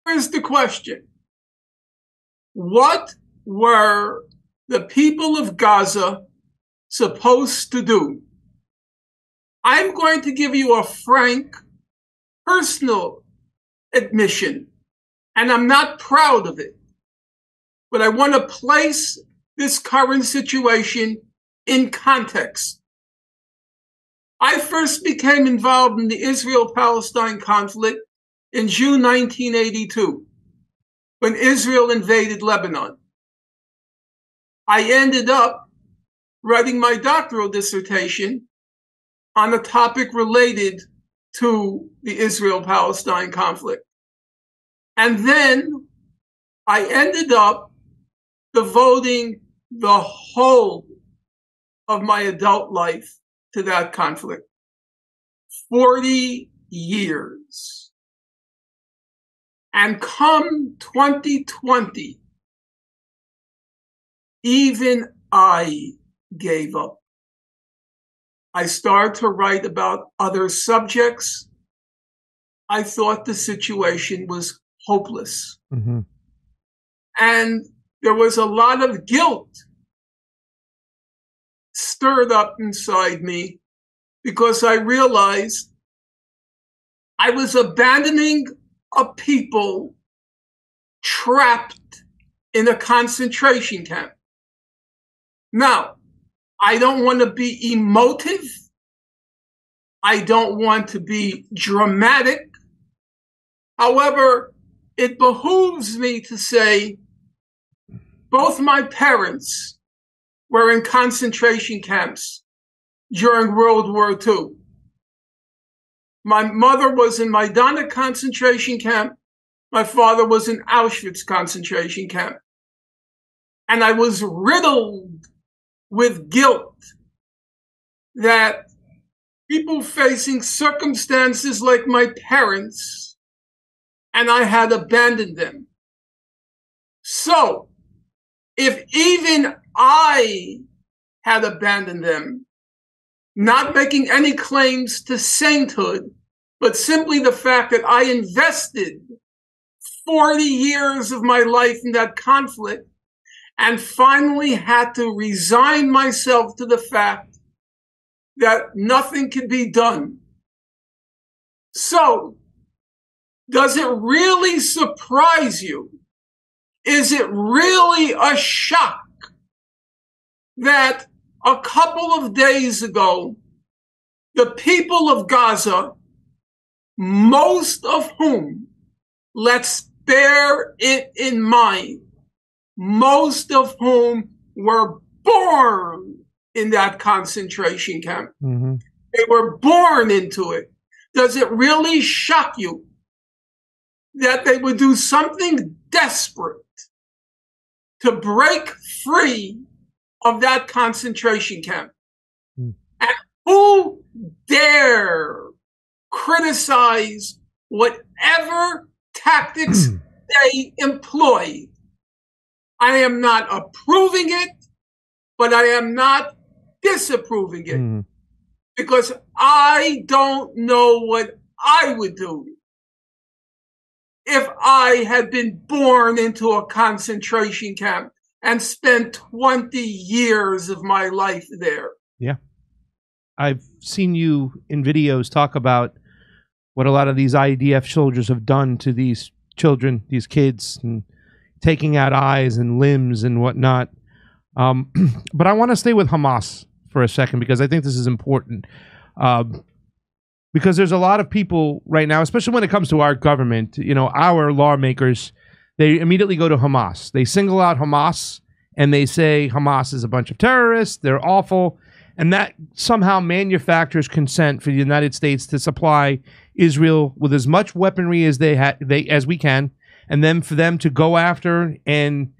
Here's the question. What were the people of Gaza supposed to do? I'm going to give you a frank, personal admission, and I'm not proud of it, but I want to place this current situation in context. I first became involved in the Israel-Palestine conflict in June 1982, when Israel invaded Lebanon. I ended up writing my doctoral dissertation on a topic related to the Israel-Palestine conflict. And then I ended up devoting the whole of my adult life to that conflict. 40 years. And come 2020, even I gave up. I started to write about other subjects. I thought the situation was hopeless. Mm-hmm. And there was a lot of guilt stirred up inside me because I realized I was abandoning a people trapped in a concentration camp. Now, I don't want to be emotive. I don't want to be dramatic. However, it behooves me to say both my parents were in concentration camps during World War II. My mother was in Majdanek concentration camp. My father was in Auschwitz concentration camp. And I was riddled with guilt that people facing circumstances like my parents, and I had abandoned them. So, if even I had abandoned them, not making any claims to sainthood, but simply the fact that I invested 40 years of my life in that conflict and finally had to resign myself to the fact that nothing could be done. So, does it really surprise you? Is it really a shock that a couple of days ago, the people of Gaza, most of whom, let's bear it in mind, most of whom were born in that concentration camp. Mm-hmm. They were born into it. Does it really shock you that they would do something desperate to break free of that concentration camp? Mm. And who dare criticize whatever tactics they employed? I am not approving it, but I am not disapproving it, because I don't know what I would do if I had been born into a concentration camp and spent 20 years of my life there. Yeah. I've seen you in videos talk about what a lot of these IDF soldiers have done to these children, these kids, and taking out eyes and limbs and whatnot. But I want to stay with Hamas for a second, because I think this is important. Because there's a lot of people right now, especially when it comes to our government, you know, our lawmakers, they immediately go to Hamas. They single out Hamas and they say Hamas is a bunch of terrorists, they're awful, and that somehow manufactures consent for the United States to supply Israel with as much weaponry as as we can, and then for them to go after and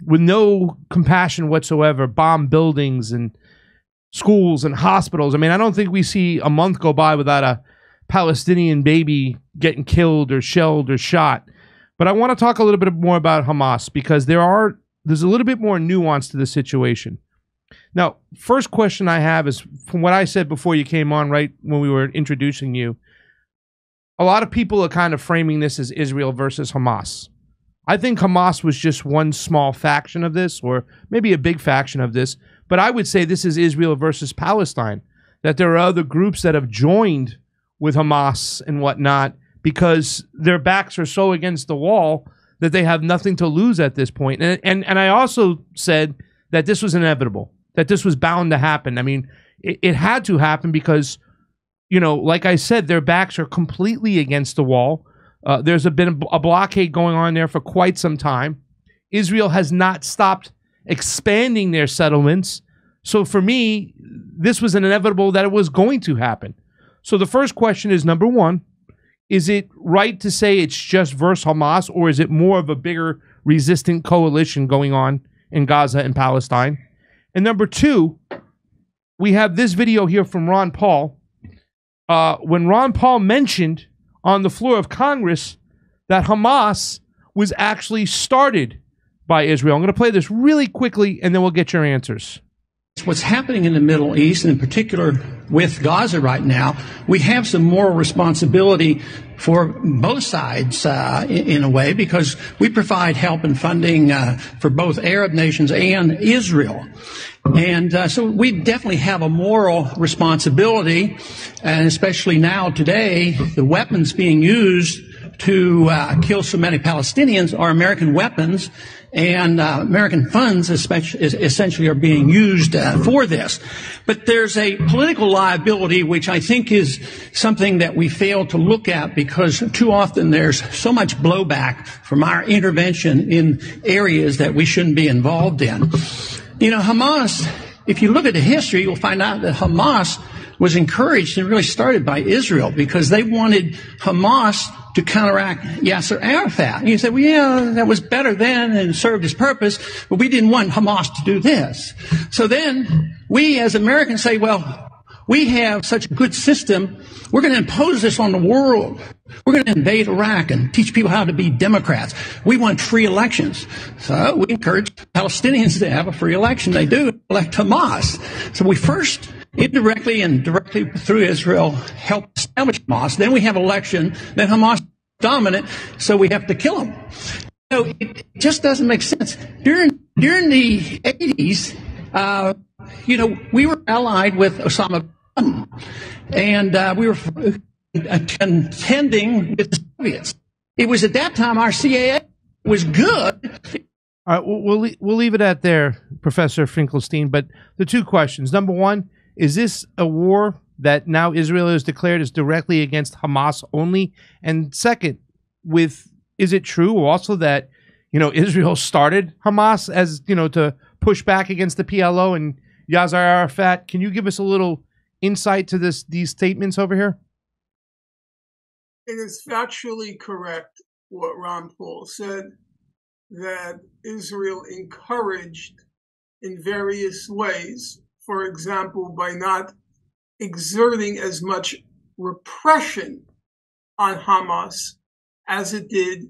with no compassion whatsoever bomb buildings and schools and hospitals. I mean, I don't think we see a month go by without a Palestinian baby getting killed or shelled or shot. But I want to talk a little bit more about Hamas, because there's a little bit more nuance to the situation. Now, first question I have is, from what I said before you came on, right when we were introducing you, a lot of people are kind of framing this as Israel versus Hamas. I think Hamas was just one small faction of this, or maybe a big faction of this, but I would say this is Israel versus Palestine, that there are other groups that have joined with Hamas and whatnot because their backs are so against the wall that they have nothing to lose at this point. And I also said that this was inevitable, that this was bound to happen. I mean, it had to happen because, you know, like I said, their backs are completely against the wall. There's been a blockade going on there for quite some time. Israel has not stopped expanding their settlements. So for me, this was inevitable that it was going to happen. So the first question is, number one, is it right to say it's just versus Hamas, or is it more of a bigger resistant coalition going on in Gaza and Palestine? And number two, we have this video here from Ron Paul. When Ron Paul mentioned on the floor of Congress that Hamas was actually started by Israel. I'm going to play this really quickly, and then we'll get your answers. What's happening in the Middle East, and in particular with Gaza right now, we have some moral responsibility for both sides in a way, because we provide help and funding for both Arab nations and Israel. And so we definitely have a moral responsibility, and especially now today, the weapons being used to kill so many Palestinians are American weapons, and American funds essentially are being used for this. But there's a political liability, which I think is something that we fail to look at, because too often there's so much blowback from our intervention in areas that we shouldn't be involved in. You know, Hamas, if you look at the history, you'll find out that Hamas was encouraged and really started by Israel, because they wanted Hamas to counteract Yasser Arafat. And you say, well, yeah, that was better then and served its purpose, but we didn't want Hamas to do this. So then we as Americans say, well, we have such a good system, we're going to impose this on the world. We're going to invade Iraq and teach people how to be Democrats. We want free elections. So we encourage Palestinians to have a free election. They do elect Hamas. So we first indirectly and directly through Israel help establish Hamas. Then we have election. Then Hamas is dominant, so we have to kill them. So it just doesn't make sense. During the 80s, you know, we were allied with Osama bin Laden, and we were contending with the Soviets. It was at that time our CIA was good. All right, we'll leave it at there, Professor Finkelstein. But the two questions: number one, is this a war that now Israel has declared is directly against Hamas only? And second, is it true also that, you know, Israel started Hamas as, you know, to push back against the PLO and Yasser Arafat? Can you give us a little insight to these statements over here? It is factually correct what Ron Paul said, that Israel encouraged in various ways, for example, by not exerting as much repression on Hamas as it did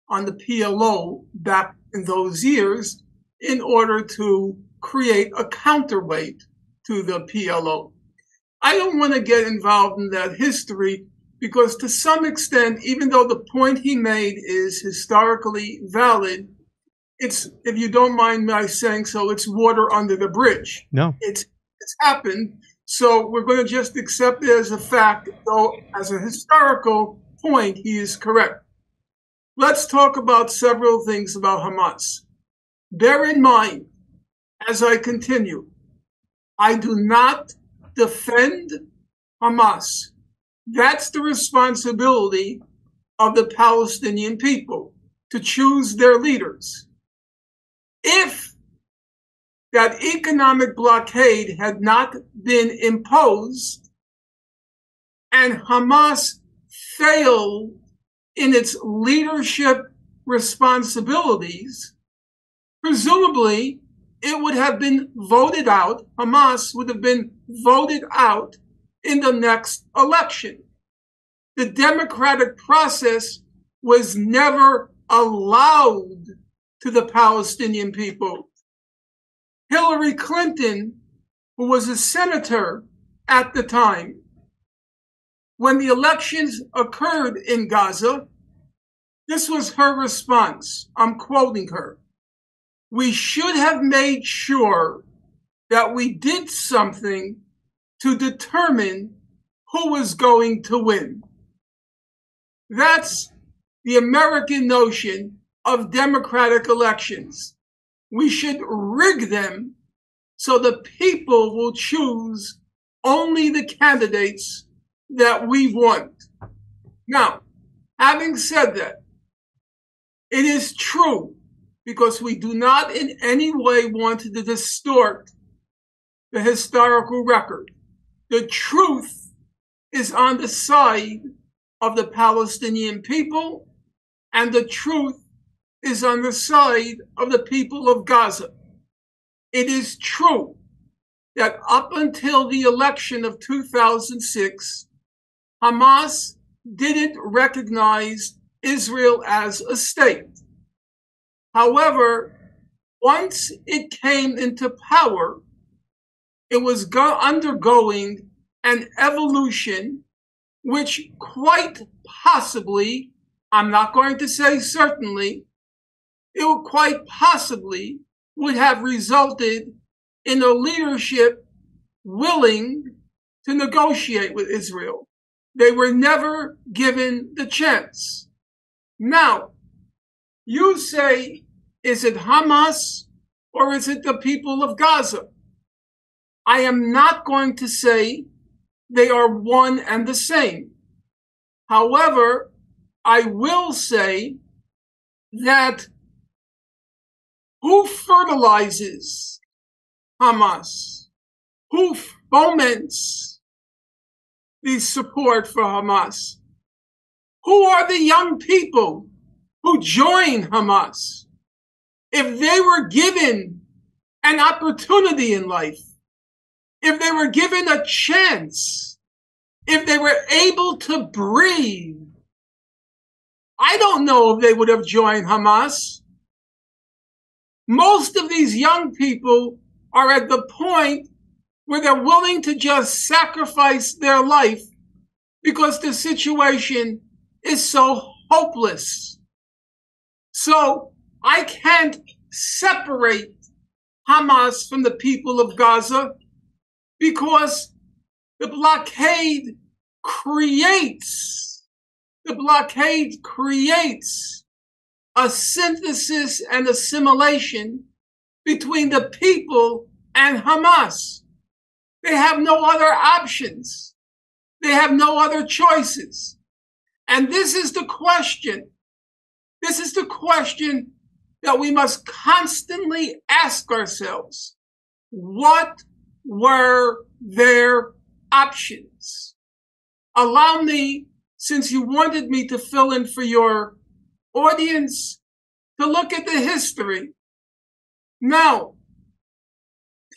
on the PLO back in those years, in order to create a counterweight to the PLO. I don't want to get involved in that history, because to some extent, even though the point he made is historically valid, it's, if you don't mind my saying so, it's water under the bridge. No. It's happened. So we're going to just accept it as a fact, though as a historical point, he is correct. Let's talk about several things about Hamas. Bear in mind, as I continue, I do not defend Hamas. That's the responsibility of the Palestinian people to choose their leaders. If that economic blockade had not been imposed and Hamas failed in its leadership responsibilities, presumably it would have been voted out. Hamas would have been voted out in the next election. The democratic process was never allowed to the Palestinian people. Hillary Clinton, who was a senator at the time, when the elections occurred in Gaza, this was her response. I'm quoting her. "We should have made sure that we did something to determine who was going to win." That's the American notion of democratic elections. We should rig them so the people will choose only the candidates that we want. Now, having said that, it is true, because we do not in any way want to distort the historical record. The truth is on the side of the Palestinian people, and the truth is on the side of the people of Gaza. It is true that up until the election of 2006, Hamas didn't recognize Israel as a state. However, once it came into power, it was undergoing an evolution which quite possibly, I'm not going to say certainly, it quite possibly would have resulted in a leadership willing to negotiate with Israel. They were never given the chance. Now, you say, is it Hamas or is it the people of Gaza? I am not going to say they are one and the same. However, I will say that who fertilizes Hamas? Who foments the support for Hamas? Who are the young people who join Hamas? If they were given an opportunity in life, if they were given a chance, if they were able to breathe, I don't know if they would have joined Hamas. Most of these young people are at the point where they're willing to just sacrifice their life because the situation is so hopeless. So I can't separate Hamas from the people of Gaza because the blockade creates a synthesis and assimilation between the people and Hamas. They have no other options. They have no other choices. And this is the question. This is the question that we must constantly ask ourselves. What were their options? Allow me, since you wanted me to fill in for your audience, to look at the history. Now,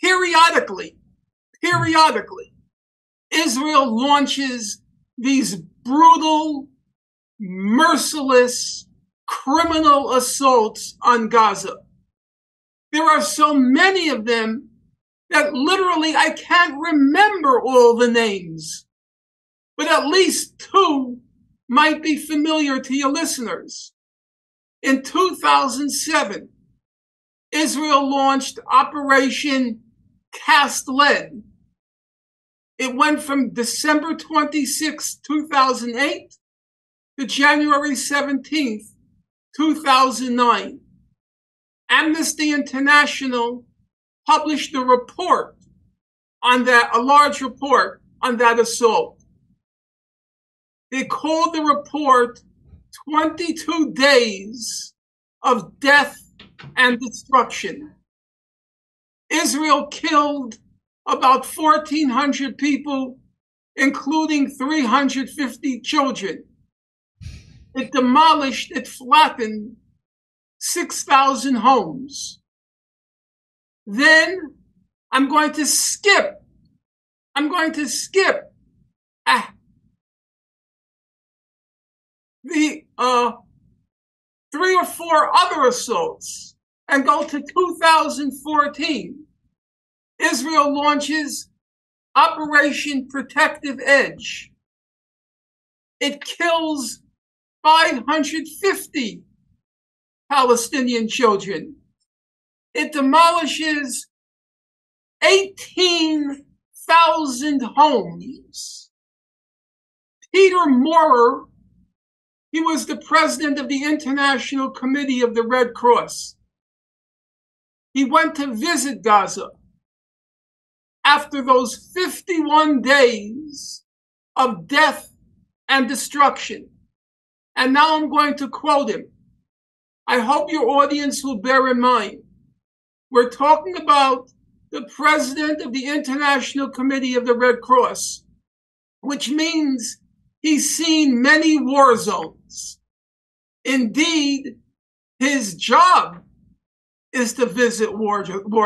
periodically, Israel launches these brutal, merciless, criminal assaults on Gaza. There are so many of them that literally I can't remember all the names, but at least two might be familiar to your listeners. In 2007, Israel launched Operation Cast Lead. It went from December 26, 2008 to January 17th, 2009. Amnesty International published a report on that, a large report on that assault. They called the report 22 Days of Death and Destruction. Israel killed about 1,400 people, including 350 children. It demolished, it flattened 6,000 homes. Then I'm going to skip the 3 or 4 other assaults and go to 2014. Israel launches Operation Protective Edge. It kills 550 Palestinian children. It demolishes 18,000 homes. Peter Maurer, he was the president of the International Committee of the Red Cross. He went to visit Gaza after those 51 days of death and destruction. And now I'm going to quote him. I hope your audience will bear in mind. We're talking about the president of the International Committee of the Red Cross, which means he's seen many war zones. Indeed, his job is to visit war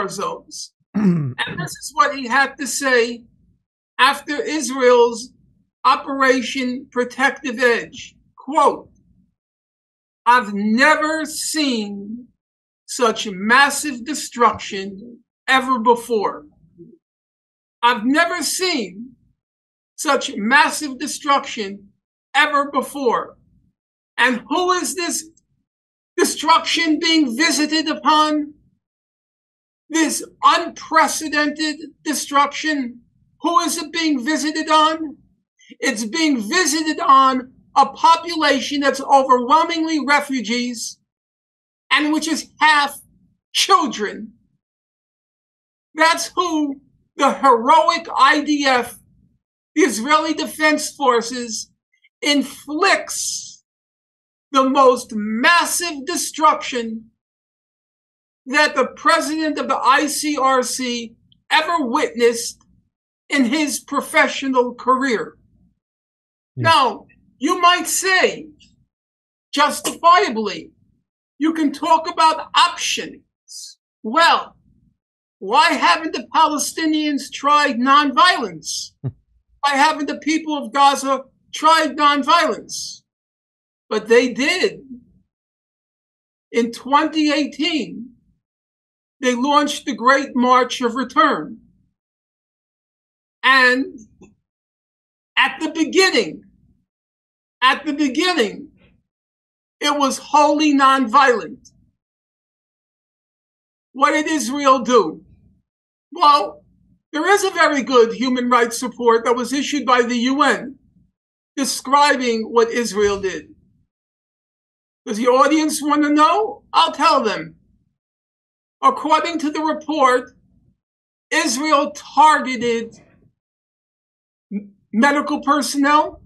zones. And this is what he had to say after Israel's Operation Protective Edge. Quote, I've never seen such massive destruction ever before. I've never seen such massive destruction ever before. And who is this destruction being visited upon? This unprecedented destruction, who is it being visited on? It's being visited on a population that's overwhelmingly refugees and which is half children. That's who the heroic IDF, the Israeli Defense Forces, inflicts the most massive destruction that the president of the ICRC ever witnessed in his professional career. Yeah. Now, you might say, justifiably, you can talk about options. Well, why haven't the Palestinians tried nonviolence? Why haven't the people of Gaza tried nonviolence? But they did. In 2018, they launched the Great March of Return. And at the beginning, it was wholly nonviolent. What did Israel do? Well, there is a very good human rights report that was issued by the UN describing what Israel did. Does the audience want to know? I'll tell them. According to the report, Israel targeted medical personnel,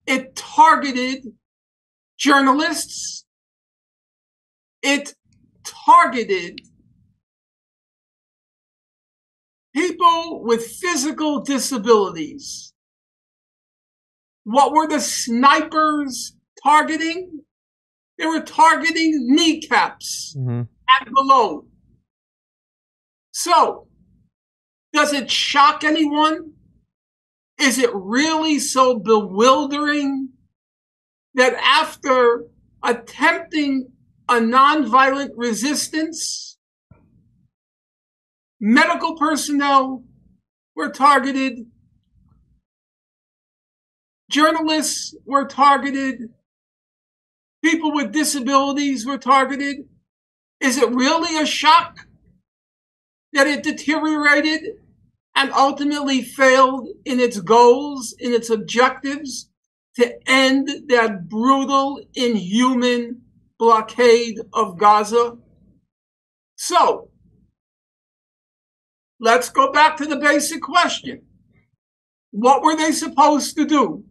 It targeted journalists. It targeted people with physical disabilities. What were the snipers targeting? They were targeting kneecaps and below. So, does it shock anyone? Is it really so bewildering that after attempting a nonviolent resistance, medical personnel were targeted, journalists were targeted, people with disabilities were targeted? Is it really a shock that it deteriorated and ultimately failed in its goals, in its objectives, to end that brutal, inhuman blockade of Gaza? So, let's go back to the basic question. What were they supposed to do?